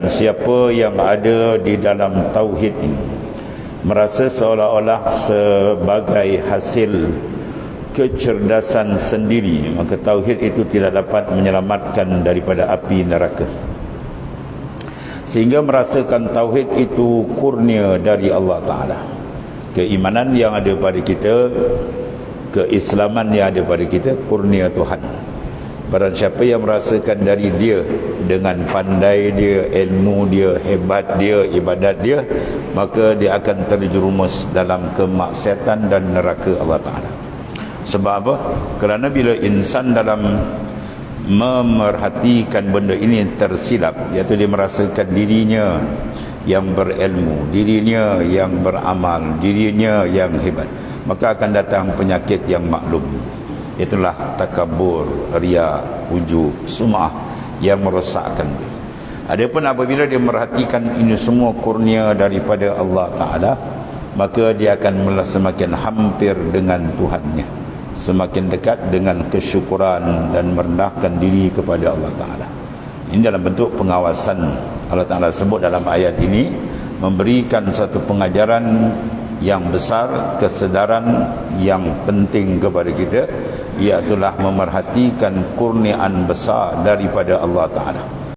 siapa yang ada di dalam tauhid ini merasa seolah-olah sebagai hasil kecerdasan sendiri, maka tauhid itu tidak dapat menyelamatkan daripada api neraka. Sehingga merasakan tauhid itu kurnia dari Allah Ta'ala. Keimanan yang ada pada kita, keislaman yang ada pada kita, kurnia Tuhan. Barang siapa yang merasakan dari dia, dengan pandai dia, ilmu dia, hebat dia, ibadat dia, maka dia akan terjerumus dalam kemaksiatan dan neraka Allah Ta'ala. Sebab apa? Kerana bila insan dalam memerhatikan benda ini tersilap, iaitu dia merasakan dirinya yang berilmu, dirinya yang beramal, dirinya yang hebat, maka akan datang penyakit yang maklum. Itulah takabur, riya, ujub, sum'ah yang merosakkan. Adapun apabila dia merhatikan ini semua kurnia daripada Allah Ta'ala, maka dia akan semakin hampir dengan Tuhannya, semakin dekat dengan kesyukuran dan merendahkan diri kepada Allah Ta'ala. Ini dalam bentuk pengawasan. Allah Ta'ala sebut dalam ayat ini, memberikan satu pengajaran yang besar, kesedaran yang penting kepada kita, iaitulah memerhatikan kurniaan besar daripada Allah Ta'ala.